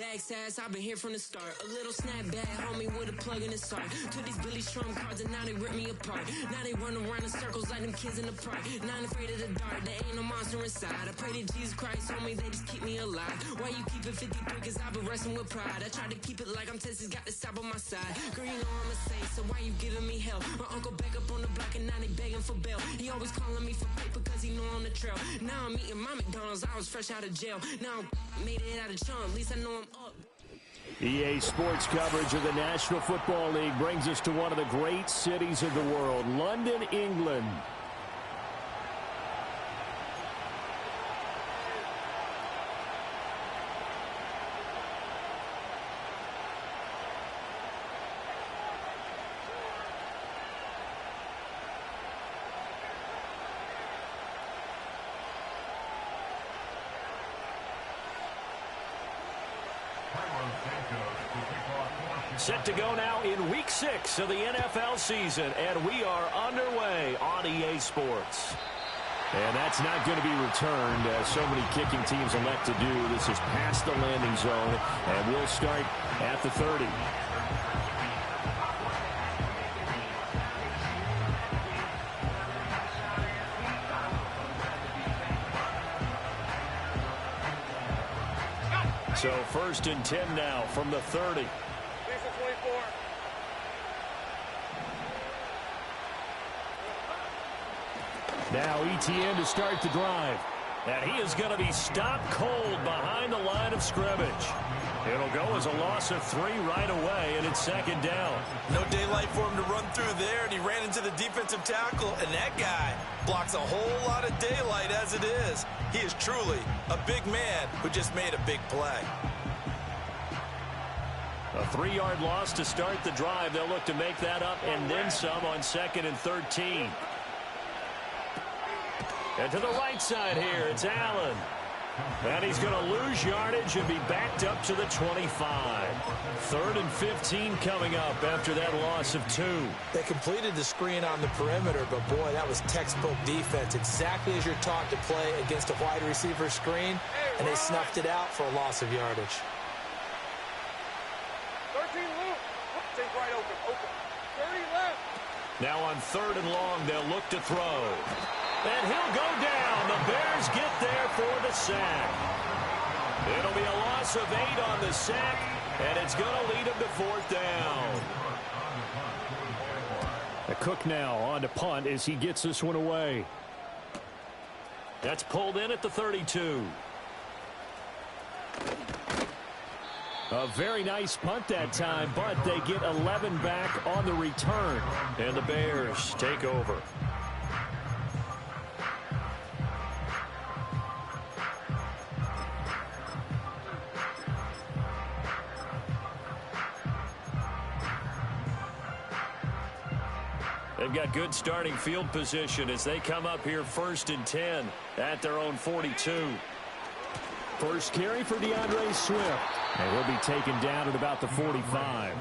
backside, I've been here from the start. A little snapback, homie, with a plug in his heart. Took these Billy Trump cards and now they rip me apart. Now they run around in circles like them kids in the park. Now I'm afraid of the dark, there ain't no monster inside. I pray to Jesus Christ, homie, they just keep me alive. Why you keep it 53? Cause I've been wrestling with pride. I try to keep it like I'm Texas, got the stop on my side. Girl, you know I'm a saint, so why you giving me hell? My uncle back up on the block and now they begging for bail. He always calling me for paper cause he know I'm the trail. Now I'm eating my McDonald's, I was fresh out of jail. Now I'm made it out of chunk, at least I know I'm up. EA Sports coverage of the National Football League brings us to one of the great cities of the world, London, England. Set to go now in Week 6 of the NFL season, and we are underway on EA Sports. And that's not going to be returned, as so many kicking teams elect to do. This is past the landing zone, and we'll start at the 30. So 1st and 10 now from the 30. Now ETN to start the drive. And he is going to be stopped cold behind the line of scrimmage. It'll go as a loss of 3 right away, and it's 2nd down. No daylight for him to run through there, and he ran into the defensive tackle, and that guy blocks a whole lot of daylight as it is. He is truly a big man who just made a big play. A 3-yard loss to start the drive. They'll look to make that up and then some on 2nd and 13. And to the right side here, it's Allen. And he's going to lose yardage and be backed up to the 25. 3rd and 15 coming up after that loss of 2. They completed the screen on the perimeter, but boy, that was textbook defense. Exactly as you're taught to play against a wide receiver screen, and they snuffed it out for a loss of yardage. 13 loop. Take right open. 30 left. Now on 3rd and long, they'll look to throw. And he'll go down. The Bears get there for the sack. It'll be a loss of 8 on the sack, and it's going to lead him to 4th down. A Cook now on to punt as he gets this one away. That's pulled in at the 32. A very nice punt that time, but they get 11 back on the return. And the Bears take over. They've got good starting field position as they come up here 1st and 10 at their own 42. First carry for DeAndre Swift. And he'll be taken down at about the 45.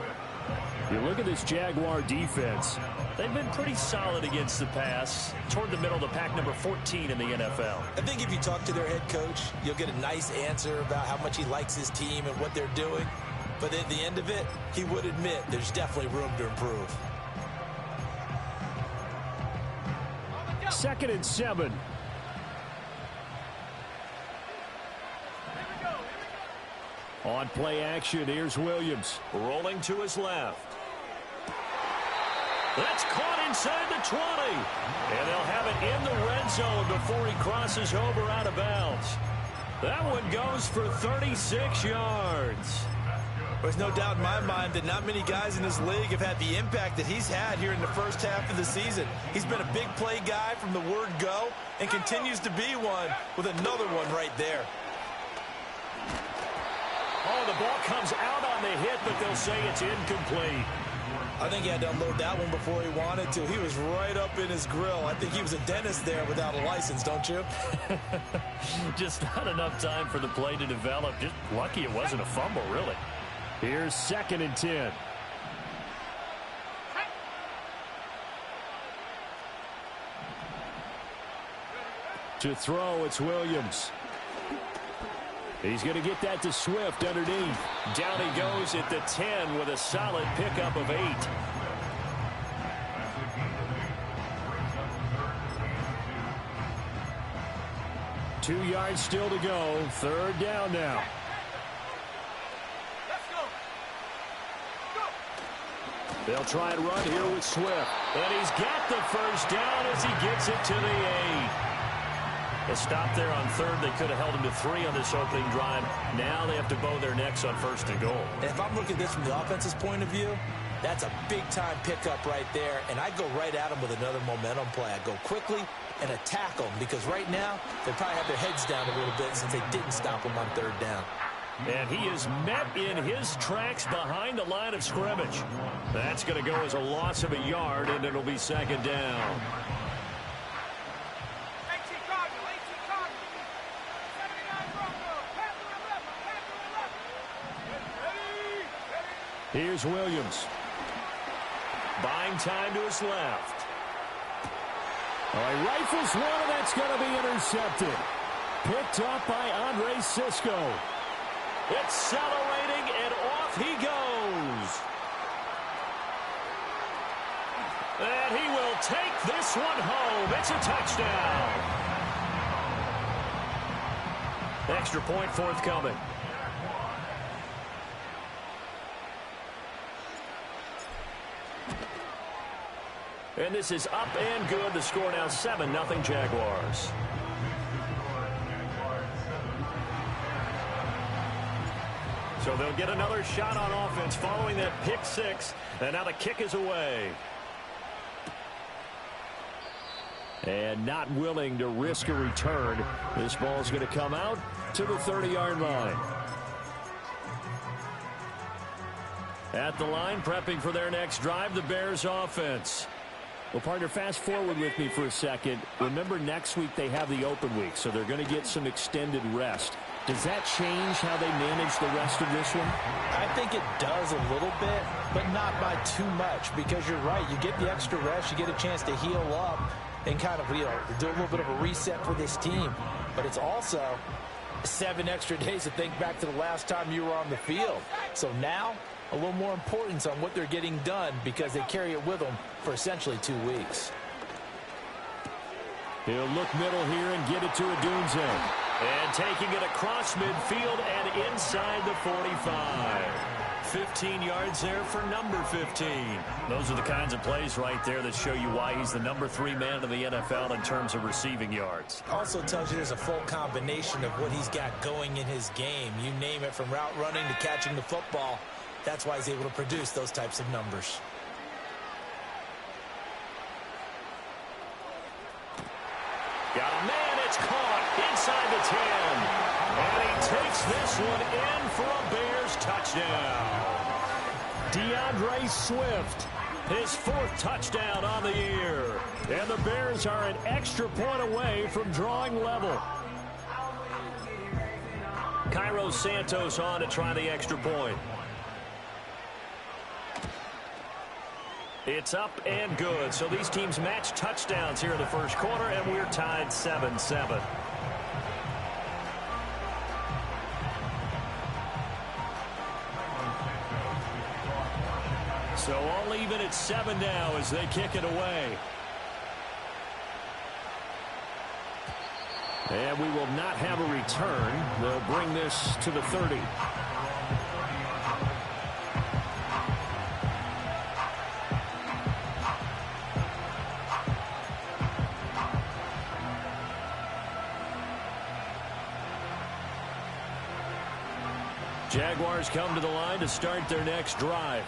You look at this Jaguar defense. They've been pretty solid against the pass. Toward the middle of the pack, number 14 in the NFL. I think if you talk to their head coach, you'll get a nice answer about how much he likes his team and what they're doing. But at the end of it, he would admit there's definitely room to improve. 2nd and 7. On play action, here's Williams. Rolling to his left. That's caught inside the 20. And they'll have it in the red zone before he crosses over out of bounds. That one goes for 36 yards. There's no doubt in my mind that not many guys in this league have had the impact that he's had here in the first half of the season. He's been a big play guy from the word go and continues to be one with another one right there. Oh, the ball comes out on the hit, but they'll say it's incomplete. I think he had to unload that one before he wanted to. He was right up in his grill. I think he was a dentist there without a license, don't you? Just not enough time for the play to develop. Just lucky it wasn't a fumble, really. Here's 2nd and 10. To throw, it's Williams. He's going to get that to Swift underneath. Down he goes at the 10 with a solid pickup of 8. Two yards still to go. Third down now. They'll try and run here with Swift. And he's got the first down as he gets it to the 8. A stop there on third. They could have held him to 3 on this opening drive. Now they have to bow their necks on first and goal. And if I'm looking at this from the offense's point of view, that's a big-time pickup right there. And I go right at him with another momentum play. I go quickly and attack them because right now they probably have their heads down a little bit since they didn't stop him on third down. And he is met in his tracks behind the line of scrimmage. That's going to go as a loss of a yard, and it'll be second down. Here's Williams. Buying time to his left. Oh, he rifles one, and that's going to be intercepted. Picked up by Andre Sisco. Accelerating, and off he goes. And he will take this one home. It's a touchdown. Extra point forthcoming. And this is up and good. The score now 7-0 Jaguars. So they'll get another shot on offense following that pick 6. And now the kick is away. And not willing to risk a return. This ball is going to come out to the 30-yard line. At the line, prepping for their next drive, the Bears offense. Well, partner, fast forward with me for a second. Remember, next week they have the open week, so they're going to get some extended rest. Does that change how they manage the rest of this one? I think it does a little bit, but not by too much, because you're right. You get the extra rest, you get a chance to heal up and kind of, do a little bit of a reset for this team. But it's also 7 extra days to think back to the last time you were on the field. So now, a little more importance on what they're getting done because they carry it with them for essentially 2 weeks. He'll look middle here and get it to Odunze. And taking it across midfield and inside the 45. 15 yards there for number 15. Those are the kinds of plays right there that show you why he's the number 3 man in the NFL in terms of receiving yards. Also tells you there's a full combination of what he's got going in his game. You name it, from route running to catching the football. That's why he's able to produce those types of numbers. Got a man, it's caught inside the 10. And he takes this one in for a Bears touchdown. DeAndre Swift, his 4th touchdown on the year. And the Bears are an extra point away from drawing level. Cairo Santos on to try the extra point. It's up and good. So these teams match touchdowns here in the first quarter, and we're tied 7-7. So all even at 7 now as they kick it away. And we will not have a return. They'll bring this to the 30. Jaguars come to the line to start their next drive.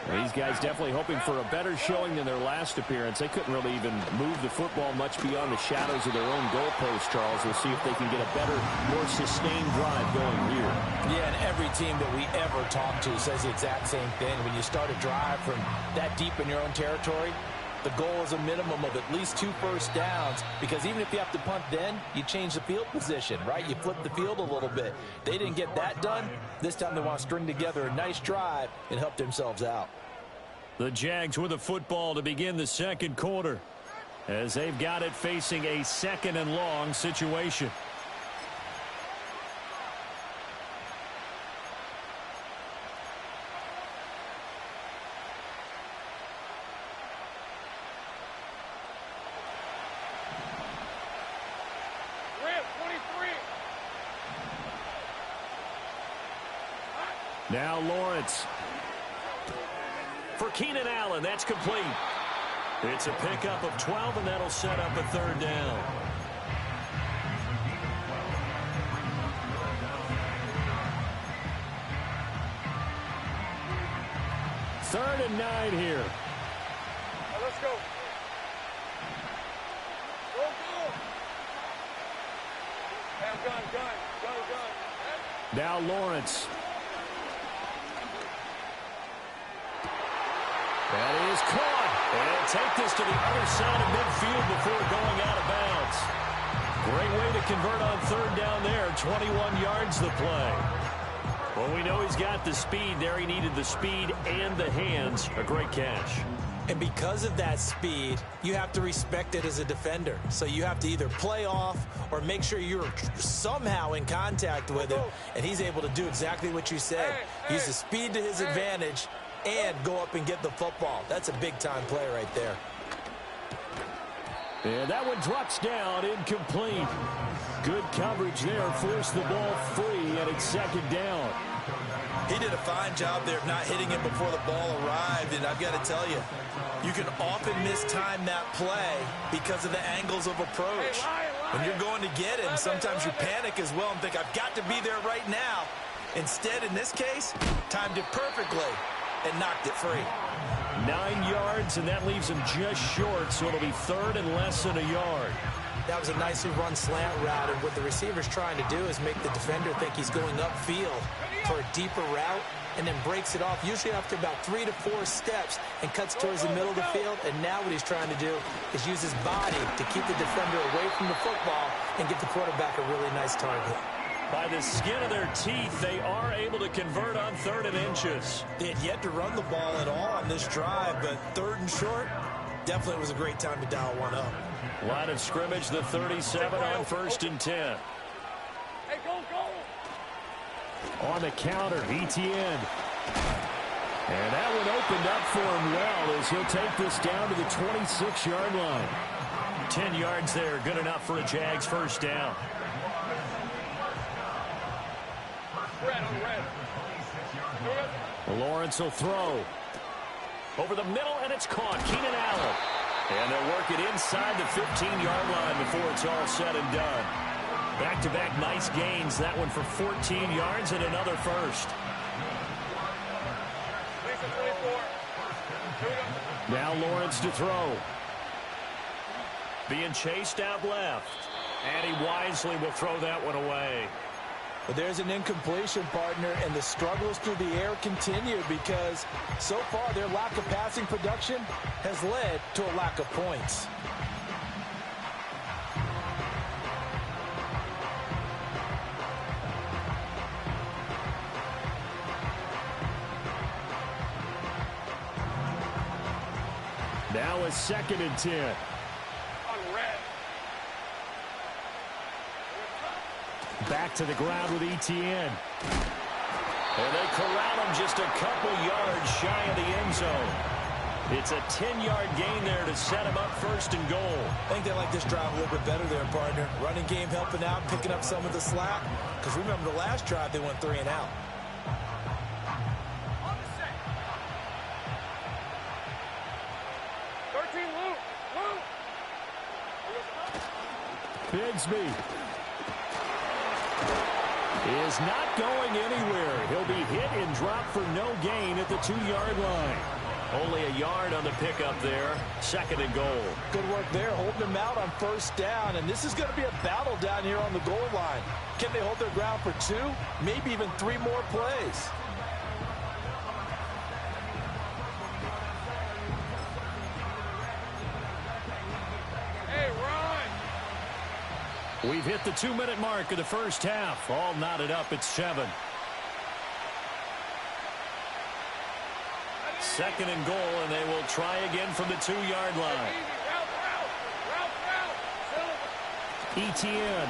These guys definitely hoping for a better showing than their last appearance. They couldn't really even move the football much beyond the shadows of their own goalpost, Charles. We'll see if they can get a better, more sustained drive going here. Yeah, and every team that we ever talk to says the exact same thing. When you start a drive from that deep in your own territory, the goal is a minimum of at least 2 first downs, because even if you have to punt then, you change the field position, right? You flip the field a little bit. They didn't get that done. This time they want to string together a nice drive and help themselves out. The Jags with a football to begin the second quarter as they've got it facing a 2nd and long situation. Now Lawrence. For Keenan Allen, that's complete. It's a pickup of 12, and that'll set up a third down. Third and 9 here. Now let's go. Go, go. Have gun. Now Lawrence. That is caught. And he'll take this to the other side of midfield before going out of bounds. Great way to convert on third down there. 21 yards the play. Well, we know he's got the speed there. He needed the speed and the hands. A great catch. And because of that speed, you have to respect it as a defender. So you have to either play off or make sure you're somehow in contact with him. And he's able to do exactly what you said. Use the speed to his advantage and go up and get the football. That's a big-time play right there. And that one drops down, incomplete. Good coverage there, forced the ball free, and it's second down. He did a fine job there of not hitting him before the ball arrived, and I've got to tell you, you can often mistime that play because of the angles of approach. When you're going to get him, sometimes you panic as well and think, I've got to be there right now. Instead, in this case, timed it perfectly and knocked it free. 9 yards, and that leaves him just short, so it'll be third and less than a yard. That was a nicely run slant route, and what the receiver's trying to do is make the defender think he's going upfield for a deeper route, and then breaks it off, usually after about 3 to 4 steps, and cuts towards the middle of the field. And now what he's trying to do is use his body to keep the defender away from the football and give the quarterback a really nice target. By the skin of their teeth, they are able to convert on 3rd and inches. They had yet to run the ball at all on this drive, but 3rd and short definitely was a great time to dial one up. Line of scrimmage, the 37 on 1st and 10. Hey, go. On the counter, ETN. And that one opened up for him well as he'll take this down to the 26-yard line. 10 yards there, good enough for a Jags first down. Red on red. Lawrence will throw. Over the middle, and it's caught. Keenan Allen. And they'll work it inside the 15-yard line before it's all said and done. Back-to-back nice gains. That one for 14 yards and another first. Now Lawrence to throw. Being chased out left. And he wisely will throw that one away. But there's an incompletion, partner, and the struggles through the air continue because so far their lack of passing production has led to a lack of points. Now it's 2nd and 10. On red. Back to the ground with ETN. And they corral him just a couple yards shy of the end zone. It's a 10-yard gain there to set him up 1st and goal. I think they like this drive a little bit better there, partner. Running game helping out, picking up some of the slack. Because remember the last drive, they went 3 and out. Bigsby is not going anywhere. He'll be hit and dropped for no gain at the 2-yard line. Only a yard on the pickup there. 2nd and goal. Good work there, holding them out on 1st down. And this is going to be a battle down here on the goal line. Can they hold their ground for 2, maybe even 3 more plays? We've hit the 2-minute mark of the first half. All knotted up at 7. 2nd and goal, and they will try again from the 2-yard line. ETN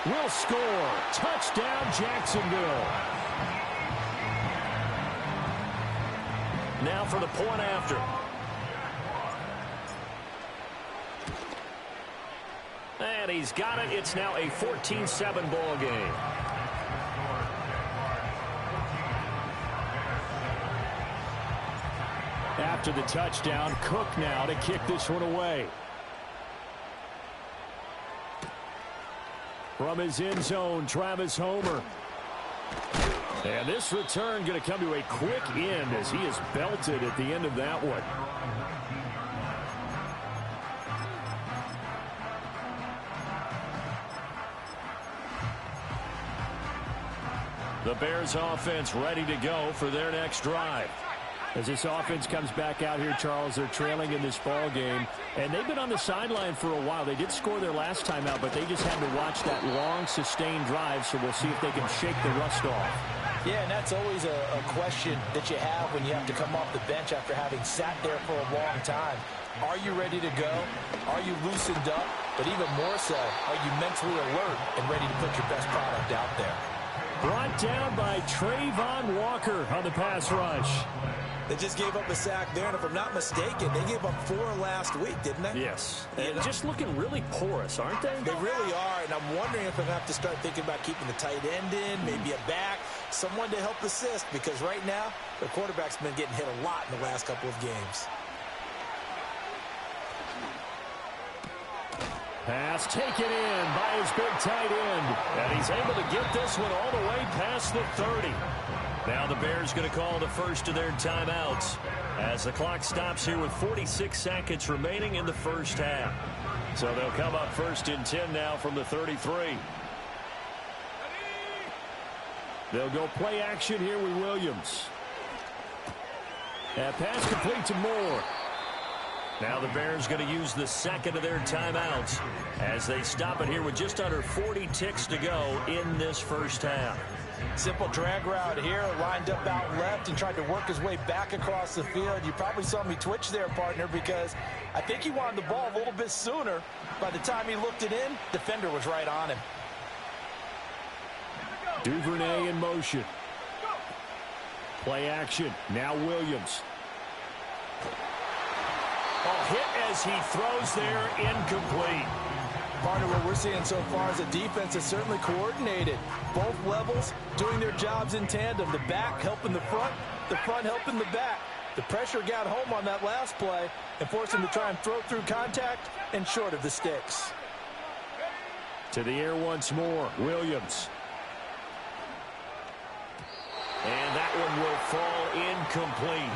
will score. Touchdown, Jacksonville. Now for the point after. And he's got it. It's now a 14-7 ball game. After the touchdown, Cook now to kick this one away. From his end zone, Travis Homer. And this return going to come to a quick end as he is belted at the end of that one. The Bears offense ready to go for their next drive. As this offense comes back out here, Charles, they're trailing in this ball game, and they've been on the sideline for a while. They did score their last time out, but they just had to watch that long, sustained drive, so we'll see if they can shake the rust off. Yeah, and that's always a question that you have when you have to come off the bench after having sat there for a long time. Are you ready to go? Are you loosened up? But even more so, are you mentally alert and ready to put your best product out there? Brought down by Trayvon Walker on the pass rush. They just gave up a sack there, and if I'm not mistaken, they gave up 4 last week, didn't they? Yes. And just looking really porous, aren't they? They really are, and I'm wondering if I'm going to have to start thinking about keeping the tight end in, maybe a back, someone to help assist, because right now, the quarterback's been getting hit a lot in the last couple of games. Pass taken in by his big tight end, and he's able to get this one all the way past the 30. Now the Bears going to call the first of their timeouts as the clock stops here with 46 seconds remaining in the first half. So they'll come up first and 10 now from the 33. They'll go play action here with Williams. That pass complete to Moore. Now the Bears going to use the second of their timeouts as they stop it here with just under 40 ticks to go in this first half. Simple drag route here, lined up out left and tried to work his way back across the field. You probably saw me twitch there, partner, because I think he wanted the ball a little bit sooner. By the time he looked it in, defender was right on him. Duvernay in motion. Play action. Now Williams. Oh, hit as he throws there, incomplete. Partner, what we're seeing so far is the defense is certainly coordinated. Both levels doing their jobs in tandem. The back helping the front helping the back. The pressure got home on that last play and forced him to try and throw through contact and short of the sticks. To the air once more, Williams. And that one will fall incomplete.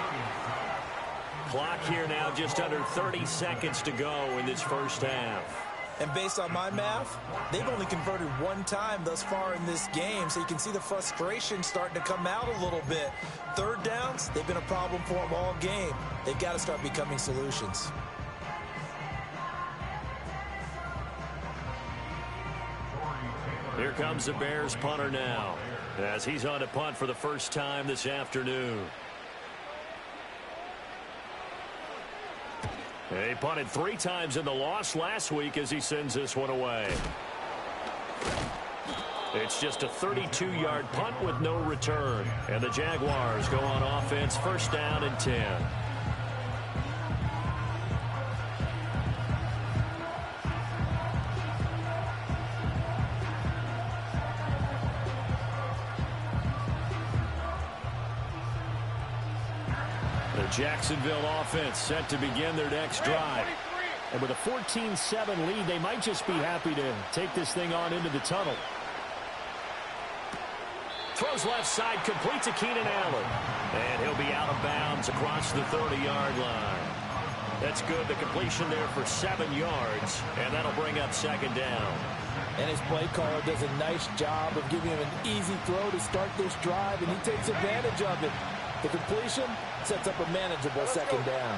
Clock here now, just under 30 seconds to go in this first half. And based on my math, they've only converted 1 time thus far in this game, so you can see the frustration starting to come out a little bit. Third downs, they've been a problem for them all game. They've got to start becoming solutions. Here comes the Bears punter now, as he's on to punt for the first time this afternoon. He punted 3 times in the loss last week as he sends this one away. It's just a 32-yard punt with no return. And the Jaguars go on offense, first down and 10. Jacksonville offense set to begin their next drive. And with a 14-7 lead, they might just be happy to take this thing on into the tunnel. Throws left side, complete to Keenan Allen. And he'll be out of bounds across the 30-yard line. That's good. The completion there for 7 yards. And that'll bring up second down. And his play caller does a nice job of giving him an easy throw to start this drive, and he takes advantage of it. The completion sets up a manageable second down.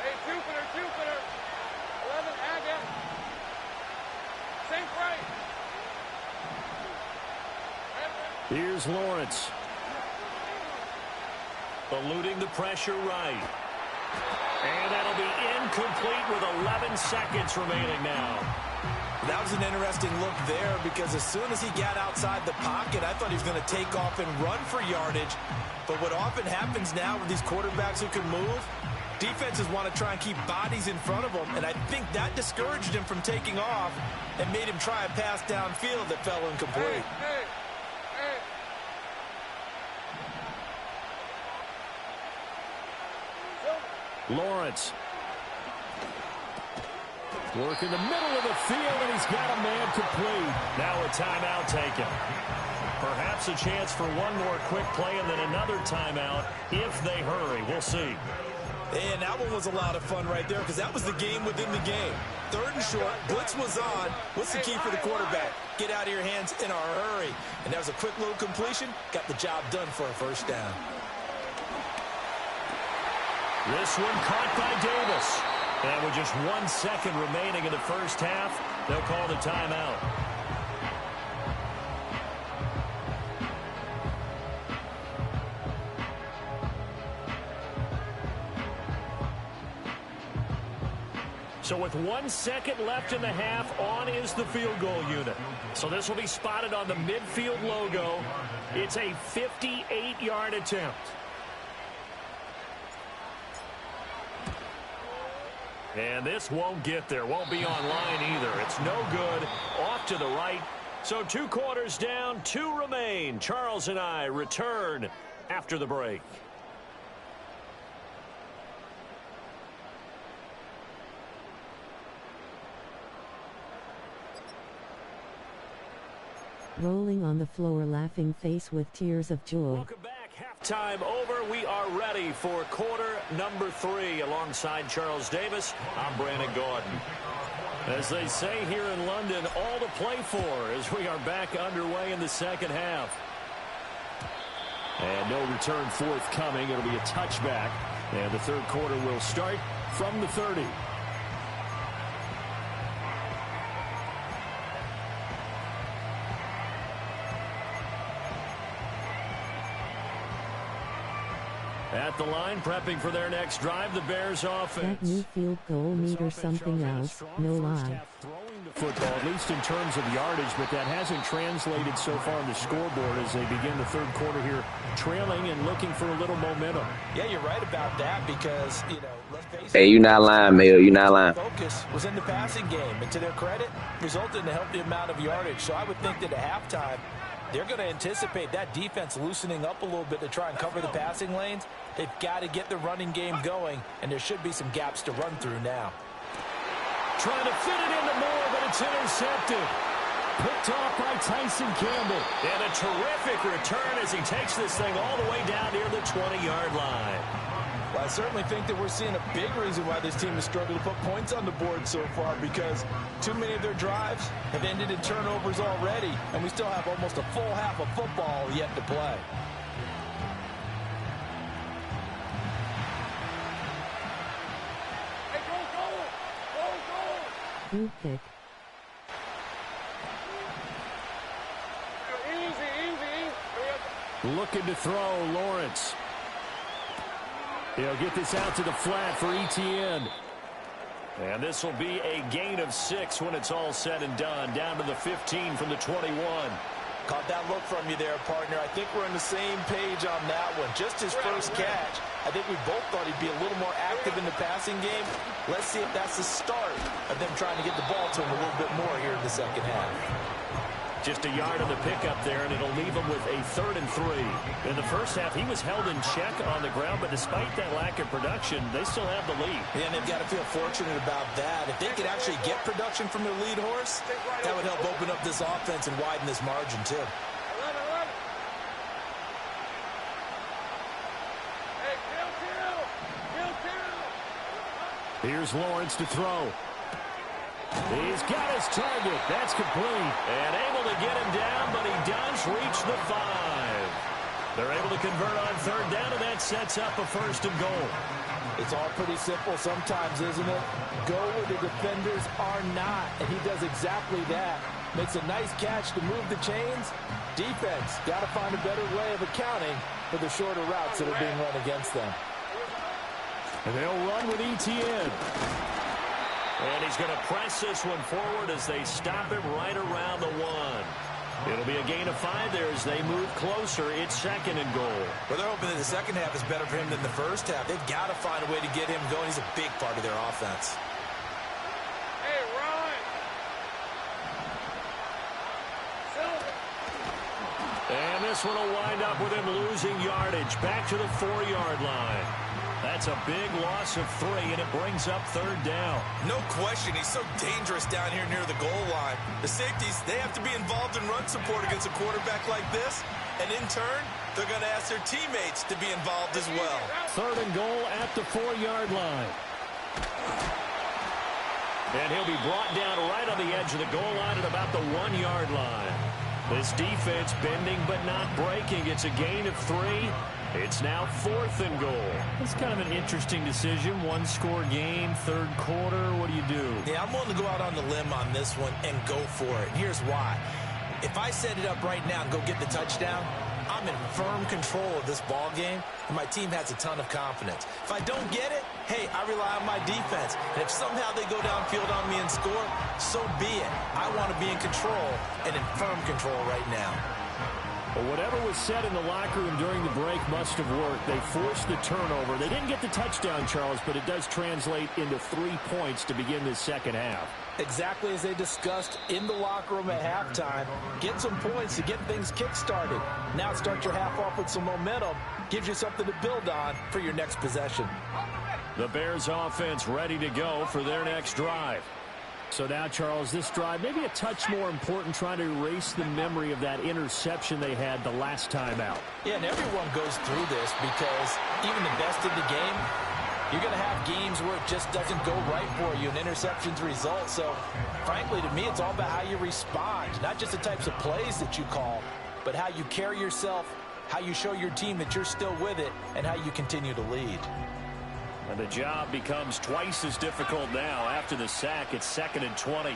Hey, Jupiter. 11, Aga. Same right. Here's Lawrence. Eluding the pressure right. And that'll be incomplete with 11 seconds remaining now. That was an interesting look there because as soon as he got outside the pocket, I thought he was going to take off and run for yardage. But what often happens now with these quarterbacks who can move, defenses want to try and keep bodies in front of them, and I think that discouraged him from taking off and made him try a pass downfield that fell incomplete. Hey. Lawrence. Work in the middle of the field, and he's got a man complete. Now a timeout taken. Perhaps a chance for one more quick play and then another timeout if they hurry. We'll see. And that one was a lot of fun right there because that was the game within the game. 3rd and short, blitz was on. What's the key for the quarterback? Get out of your hands in a hurry. And that was a quick little completion. Got the job done for a first down. This one caught by Davis. And with just 1 second remaining in the first half, they'll call the timeout. So with 1 second left in the half, on is the field goal unit. So this will be spotted on the midfield logo. It's a 58-yard attempt. And this won't get there. Won't be online either. It's no good. Off to the right. So 2 quarters down, 2 remain. Charles and I return after the break. Rolling on the floor, laughing face with tears of joy. Welcome back. Halftime over. We are ready for quarter number 3. Alongside Charles Davis, I'm Brandon Gordon. As they say here in London, all to play for as we are back underway in the second half. And no return forthcoming. It'll be a touchback. And the third quarter will start from the 30. At the line, prepping for their next drive, the Bears offense. That new field goal meter something else, no lie. Football, at least in terms of yardage, but that hasn't translated so far on the scoreboard as they begin the third quarter here, trailing and looking for a little momentum. Yeah, you're right about that because, let's face it. Hey, you're not lying, Mayo. You're not lying. Focus was in the passing game, and to their credit, resulted in a healthy amount of yardage. So I would think that at halftime, they're going to anticipate that defense loosening up a little bit to try and cover the passing lanes. They've got to get the running game going, and there should be some gaps to run through now. Trying to fit it into Moore, but it's intercepted. Picked off by Tyson Campbell. And a terrific return as he takes this thing all the way down near the 20-yard line. Well, I certainly think that we're seeing a big reason why this team has struggled to put points on the board so far, because too many of their drives have ended in turnovers already, and we still have almost a full half of football yet to play. Hey, go! Blue pick. Easy. Looking to throw, Lawrence. He'll get this out to the flat for Etienne. And this will be a gain of 6 when it's all said and done. Down to the 15 from the 21. Caught that look from you there, partner. I think we're on the same page on that one. Just his first catch, I think we both thought he'd be a little more active in the passing game. Let's see if that's the start of them trying to get the ball to him a little bit more here in the second half. Just a yard on the pickup there, and it'll leave him with a 3rd and 3. In the first half, he was held in check on the ground, but despite that lack of production, they still have the lead. Yeah, and they've got to feel fortunate about that. If they could actually get production from their lead horse, that would help open up this offense and widen this margin, too. Here's Lawrence to throw. He's got his target. That's complete. And able to get him down, but he does reach the 5. They're able to convert on 3rd down, and that sets up a 1st and goal. It's all pretty simple sometimes, isn't it? Go where the defenders are not, and he does exactly that. Makes a nice catch to move the chains. Defense got to find a better way of accounting for the shorter routes that are being run against them. And they'll run with Etienne. And he's going to press this one forward as they stop him right around the 1. It'll be a gain of 5 there as they move closer. It's 2nd and goal. Well, they're hoping that the second half is better for him than the first half. They've got to find a way to get him going. He's a big part of their offense. Hey, run! And this one will wind up with him losing yardage. Back to the 4-yard line. That's a big loss of 3, and it brings up 3rd down. No question, he's so dangerous down here near the goal line. The safeties, they have to be involved in run support against a quarterback like this, and in turn, they're going to ask their teammates to be involved as well. 3rd and goal at the 4-yard line. And he'll be brought down right on the edge of the goal line at about the 1-yard line. This defense bending but not breaking. It's a gain of 3. It's now 4th and goal. It's kind of an interesting decision. 1-score game, 3rd quarter. What do you do? Yeah, I'm willing to go out on the limb on this one and go for it. And here's why. If I set it up right now and go get the touchdown, I'm in firm control of this ball game, and my team has a ton of confidence. If I don't get it, hey, I rely on my defense. And if somehow they go downfield on me and score, so be it. I want to be in control and in firm control right now. Well, whatever was said in the locker room during the break must have worked. They forced the turnover. They didn't get the touchdown, Charles, but it does translate into 3 points to begin this second half. Exactly as they discussed in the locker room at halftime. Get some points to get things kick-started. Now start your half off with some momentum. Gives you something to build on for your next possession. The Bears offense ready to go for their next drive. So now, Charles, this drive maybe a touch more important, trying to erase the memory of that interception they had the last time out. Yeah, and everyone goes through this because even the best in the game, you're going to have games where it just doesn't go right for you, and interceptions result. So, frankly, to me, it's all about how you respond, not just the types of plays that you call, but how you carry yourself, how you show your team that you're still with it, and how you continue to lead. And the job becomes twice as difficult now. After the sack, it's 2nd and 20.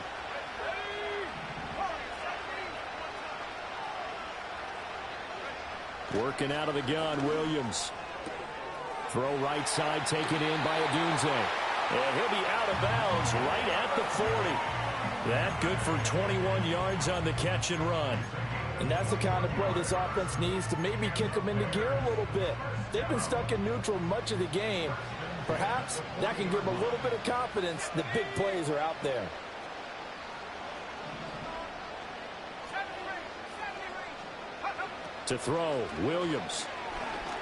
Working out of the gun, Williams. Throw right side, taken in by Adunze. And he'll be out of bounds right at the 40. That good for 21 yards on the catch and run. And that's the kind of play this offense needs to maybe kick them into gear a little bit. They've been stuck in neutral much of the game. Perhaps that can give them a little bit of confidence that big plays are out there. To throw, Williams.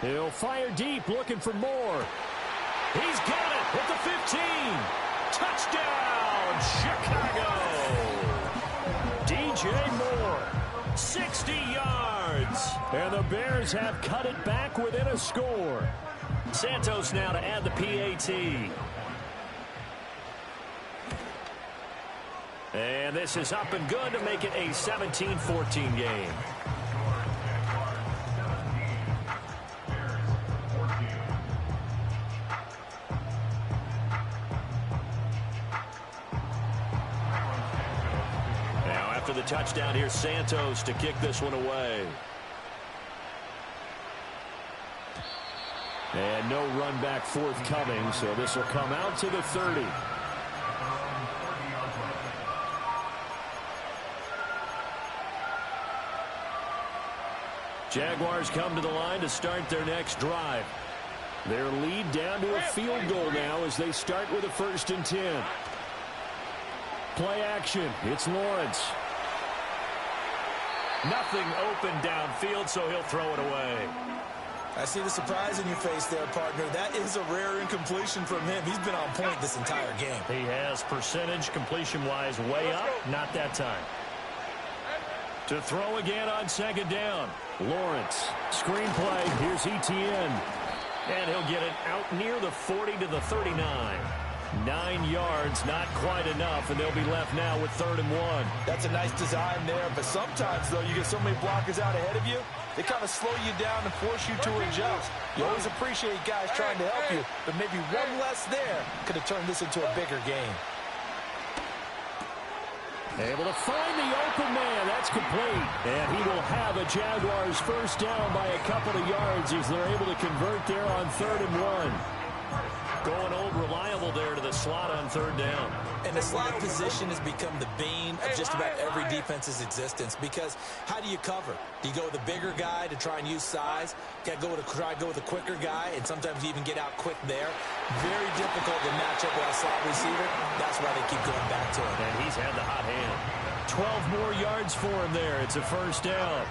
He'll fire deep, looking for more. He's got it at the 15. Touchdown, Chicago. DJ Moore, 60 yards. And the Bears have cut it back within a score. Santos now to add the PAT. And this is up and good to make it a 17-14 game. Now after the touchdown, here's Santos to kick this one away. And no run back forthcoming, so this will come out to the 30. Jaguars come to the line to start their next drive. Their lead down to a field goal now as they start with a 1st and 10. Play action. It's Lawrence. Nothing open downfield, so he'll throw it away. I see the surprise in your face there, partner. That is a rare incompletion from him. He's been on point this entire game. He has percentage completion-wise way up. Not that time. To throw again on 2nd down. Lawrence. Screenplay. Here's Etienne. And he'll get it out near the 40 to the 39. 9 yards, not quite enough, and they'll be left now with 3rd and 1. That's a nice design there, but sometimes, though, you get so many blockers out ahead of you, they kind of slow you down and force you to adjust. You always appreciate guys trying to help you, but maybe one less there could have turned this into a bigger game. Able to find the open man. That's complete. And he will have a Jaguars 1st down by a couple of yards as they're able to convert there on 3rd and 1. Going old reliable there to the slot on 3rd down. And the slot position has become the bane of just about every defense's existence, because how do you cover? Do you go with a bigger guy to try and use size? Got to try to go with a quicker guy, and sometimes you even get out quick there. Very difficult to match up with a slot receiver. That's why they keep going back to it. And he's had the hot hand. 12 more yards for him there. It's a 1st down.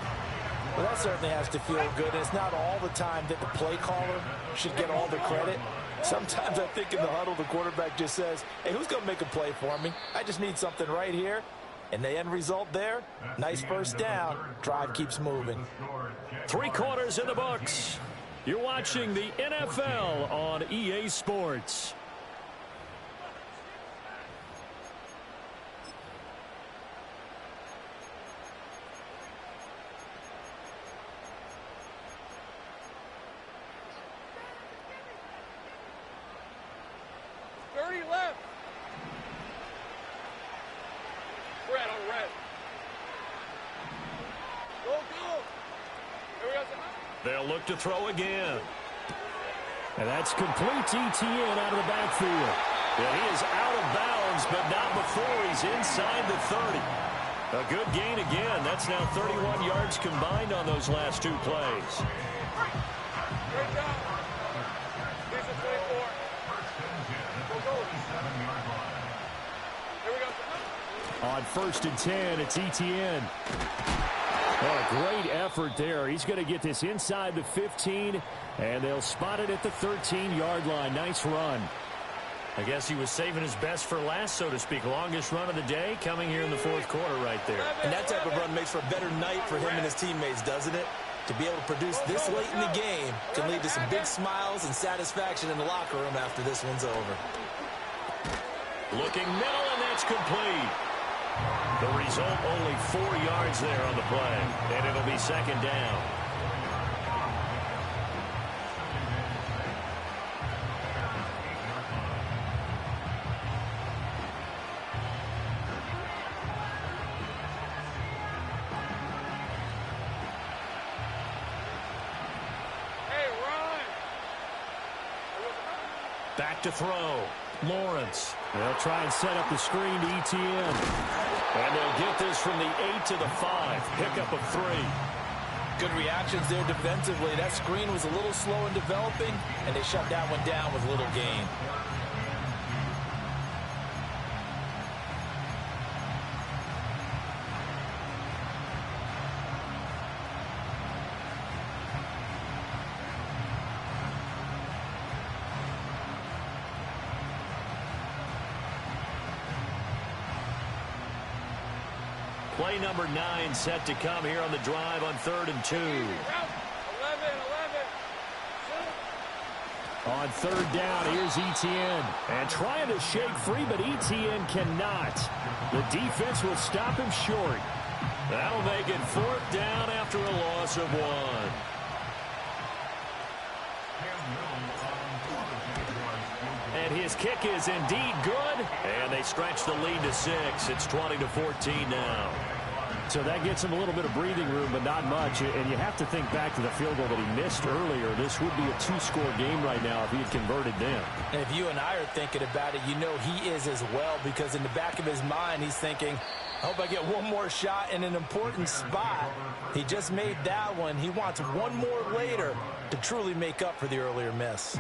Well, that certainly has to feel good. And it's not all the time that the play caller should get all the credit. Sometimes I think in the huddle, the quarterback just says, hey, who's going to make a play for me? I just need something right here. And the end result there, nice first down. Drive keeps moving. 3 quarters in the books. You're watching the NFL on EA Sports. They'll look to throw again. And that's complete to ETN out of the backfield. And he is out of bounds, but not before he's inside the 30. A good gain again. That's now 31 yards combined on those last 2 plays. Great job. Here's the 24. Go. Here we go. On 1st and 10, it's ETN. Oh, a great effort there. He's going to get this inside the 15, and they'll spot it at the 13-yard line. Nice run. I guess he was saving his best for last, so to speak. Longest run of the day coming here in the 4th quarter right there. And that type of run makes for a better night for him and his teammates, doesn't it? To be able to produce this late in the game can lead to some big smiles and satisfaction in the locker room after this one's over. Looking middle, and that's complete. The result, only 4 yards there on the play, and it'll be 2nd down. Hey, run! Back to throw. Lawrence. They'll try and set up the screen to ETN. And they'll get this from the 8 to the 5. Pickup of 3. Good reactions there defensively. That screen was a little slow in developing, and they shut that one down with little gain. Play number 9 set to come here on the drive on 3rd and 2. 11. On 3rd down, here's ETN. And trying to shake free, but ETN cannot. The defense will stop him short. That'll make it 4th down after a loss of 1. And his kick is indeed good. And they stretch the lead to 6. It's 20-14 now. So that gets him a little bit of breathing room, but not much. And you have to think back to the field goal that he missed earlier. This would be a 2-score game right now if he had converted them. And if you and I are thinking about it, you know he is as well, because in the back of his mind, he's thinking, I hope I get one more shot in an important spot. He just made that one. He wants one more later to truly make up for the earlier miss.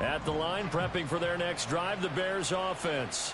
At the line, prepping for their next drive, the Bears offense.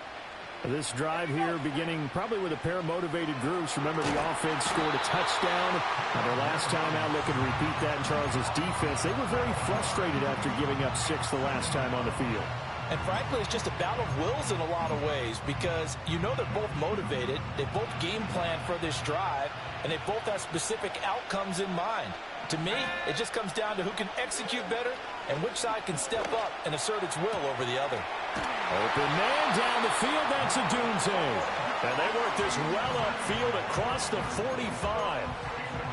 This drive here beginning probably with a pair of motivated groups. Remember, the offense scored a touchdown. Their last time out, looking to repeat that in Charles's defense. They were very frustrated after giving up 6 the last time on the field. And frankly, it's just a battle of wills in a lot of ways, because you know they're both motivated. They both game plan for this drive, and they both have specific outcomes in mind. To me, it just comes down to who can execute better and which side can step up and assert its will over the other. Open man down the field. That's a Dunze. And they work this well upfield across the 45.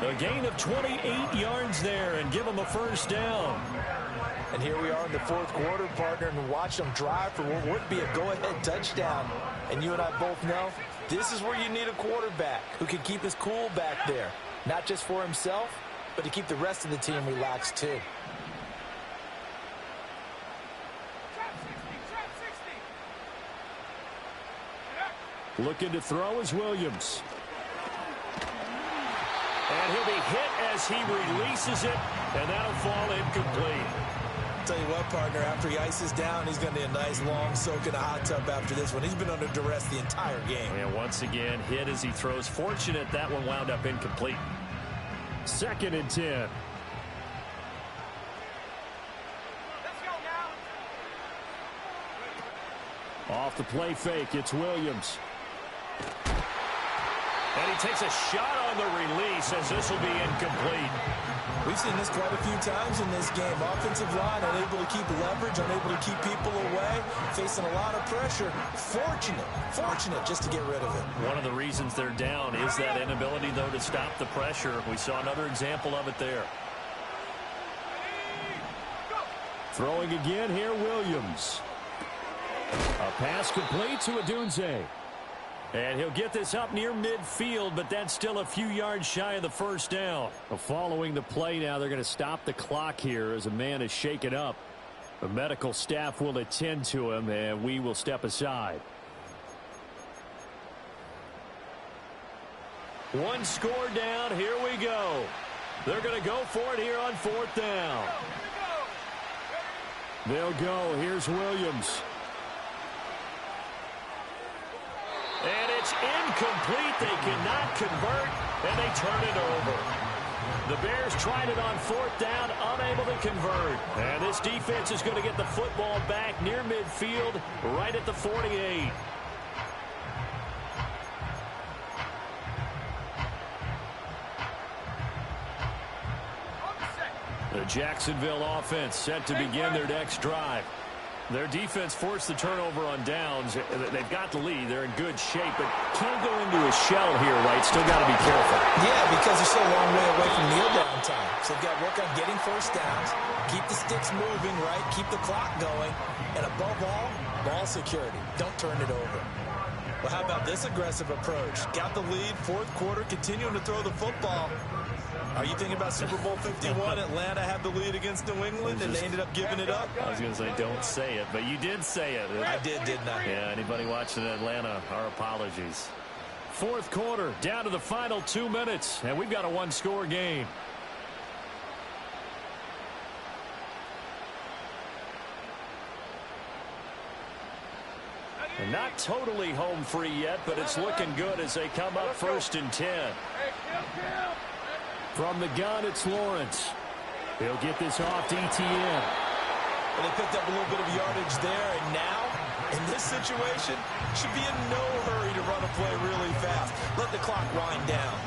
A gain of 28 yards there and give them a 1st down. And here we are in the 4th quarter, partner, and watch them drive for what would be a go-ahead touchdown. And you and I both know this is where you need a quarterback who can keep his cool back there, not just for himself, but to keep the rest of the team relaxed too. Looking to throw is Williams. And he'll be hit as he releases it, and that'll fall incomplete. Tell you what, partner, after he ices down, he's going to need a nice long soak in a hot tub after this one. He's been under duress the entire game. And once again, hit as he throws. Fortunate that one wound up incomplete. 2nd and 10. Let's go now. Off the play fake, it's Williams. And he takes a shot on the release as this will be incomplete. We've seen this quite a few times in this game. Offensive line unable to keep leverage, unable to keep people away, facing a lot of pressure. Fortunate just to get rid of it. One of the reasons they're down is that inability, though, to stop the pressure. We saw another example of it there. Throwing again here, Williams. A pass complete to Odunze. And he'll get this up near midfield, but that's still a few yards shy of the first down. Following the play now, they're going to stop the clock here as a man is shaken up. The medical staff will attend to him, and we will step aside. One score down. Here we go. They're going to go for it here on 4th down. They'll go. Here's Williams. And it's incomplete. They cannot convert, and they turn it over. The Bears tried it on 4th down, unable to convert. And this defense is going to get the football back near midfield, right at the 48. The Jacksonville offense set to begin their next drive. Their defense forced the turnover on downs. They've got the lead. They're in good shape, but can't go into a shell here, right? Still got to be careful. Yeah, because they're so a long way away from kneel down time. So they've got to work on getting first downs, keep the sticks moving, right? Keep the clock going. And above all, ball security. Don't turn it over. Well, how about this aggressive approach? Got the lead, 4th quarter, continuing to throw the football. Are you thinking about Super Bowl 51? Atlanta had the lead against New England, and they ended up giving it up? I was going to say, don't say it, but you did say it. I did, didn't I? Yeah, anybody watching Atlanta, our apologies. 4th quarter, down to the final 2 minutes, and we've got a one-score game. And not totally home free yet, but it's looking good as they come up 1st and 10. From the gun, it's Lawrence. He'll get this off to ETN. Well, they picked up a little bit of yardage there, and now, in this situation, should be in no hurry to run a play really fast. Let the clock wind down.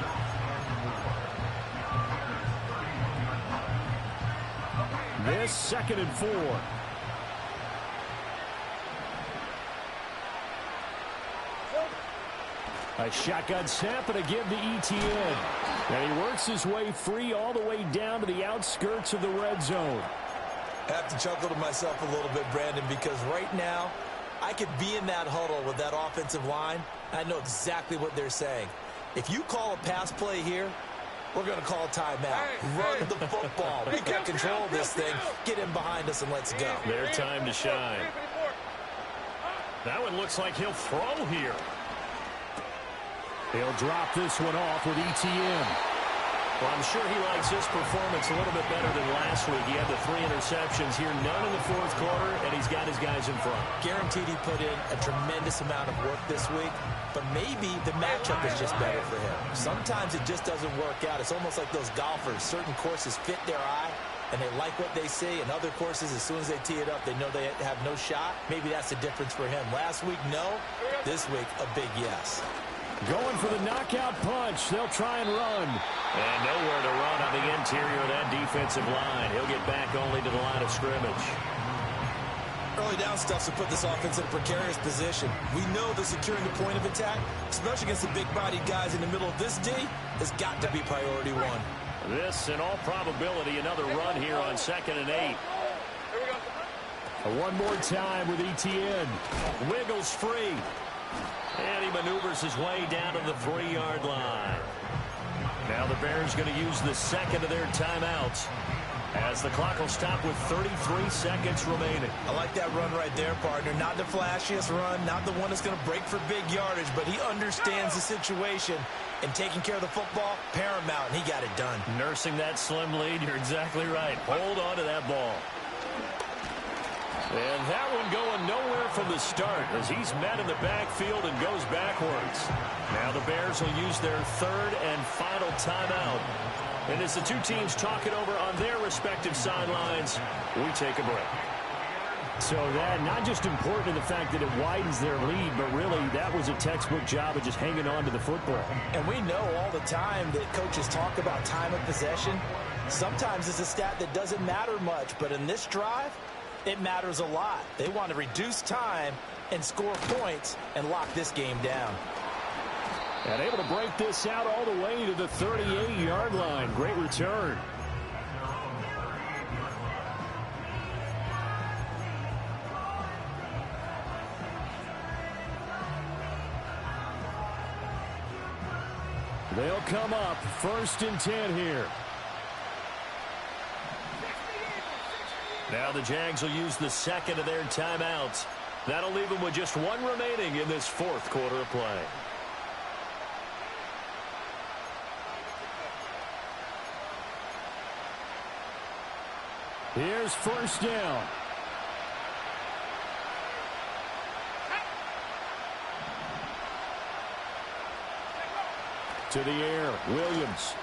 This 2nd and 4. A shotgun snap and a give to ETN. And he works his way free all the way down to the outskirts of the red zone. I have to chuckle to myself a little bit, Brandon, because right now I could be in that huddle with that offensive line. I know exactly what they're saying. If you call a pass play here, we're going to call a timeout. Run the football. We got control of this thing. Get him behind us and let's go. Their time to shine. That one looks like he'll throw here. He'll drop this one off with ETN. Well, I'm sure he likes his performance a little bit better than last week. He had the 3 interceptions here, none in the 4th quarter, and he's got his guys in front. Guaranteed he put in a tremendous amount of work this week, but maybe the matchup is just better for him. Sometimes it just doesn't work out. It's almost like those golfers. Certain courses fit their eye, and they like what they see, and other courses, as soon as they tee it up, they know they have no shot. Maybe that's the difference for him. Last week, no. This week, a big yes. Going for the knockout punch. They'll try and run. And nowhere to run on the interior of that defensive line. He'll get back only to the line of scrimmage. Early down stuff to put this offense in a precarious position. We know that securing the point of attack, especially against the big-bodied guys in the middle of this D, has got to be priority one. This, in all probability, another run here on 2nd and 8. One more time with ETN. Wiggles free. And he maneuvers his way down to the 3-yard line. Now the Bears going to use the 2nd of their timeouts as the clock will stop with 33 seconds remaining. I like that run right there, partner. Not the flashiest run, not the one that's going to break for big yardage, but he understands the situation, and taking care of the football, paramount, and he got it done. Nursing that slim lead, you're exactly right. Hold on to that ball. And that one going nowhere from the start as he's met in the backfield and goes backwards. Now the Bears will use their third and final timeout. And as the two teams talk it over on their respective sidelines, we take a break. So that not just important in the fact that it widens their lead, but really that was a textbook job of just hanging on to the football. And we know all the time that coaches talk about time of possession. Sometimes it's a stat that doesn't matter much, but in this drive, it matters a lot. They want to reduce time and score points and lock this game down. And able to break this out all the way to the 38-yard line. Great return. They'll come up 1st and 10 here. Now the Jags will use the second of their timeouts. That'll leave them with just one remaining in this fourth quarter of play. Here's 1st down. To the air, Williams.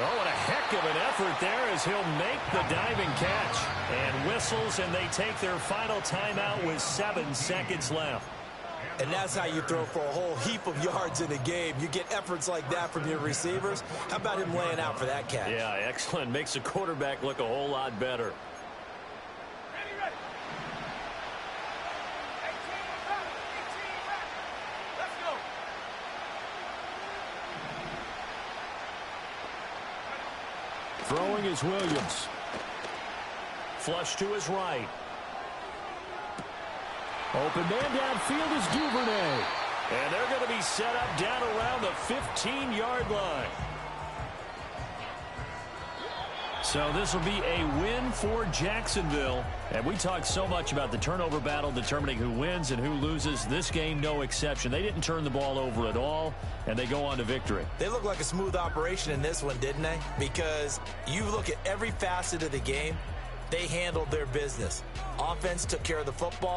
Oh, what a heck of an effort there as he'll make the diving catch. And whistles, and they take their final timeout with 7 seconds left. And that's how you throw for a whole heap of yards in a game. You get efforts like that from your receivers. How about him laying out for that catch? Yeah, excellent. Makes the quarterback look a whole lot better. Throwing is Williams. Flush to his right. Open man downfield is Duvernay. And they're going to be set up down around the 15-yard line. So this will be a win for Jacksonville. And we talked so much about the turnover battle determining who wins and who loses. This game, no exception. They didn't turn the ball over at all, and they go on to victory. They look like a smooth operation in this one, didn't they? Because you look at every facet of the game, they handled their business. Offense took care of the football.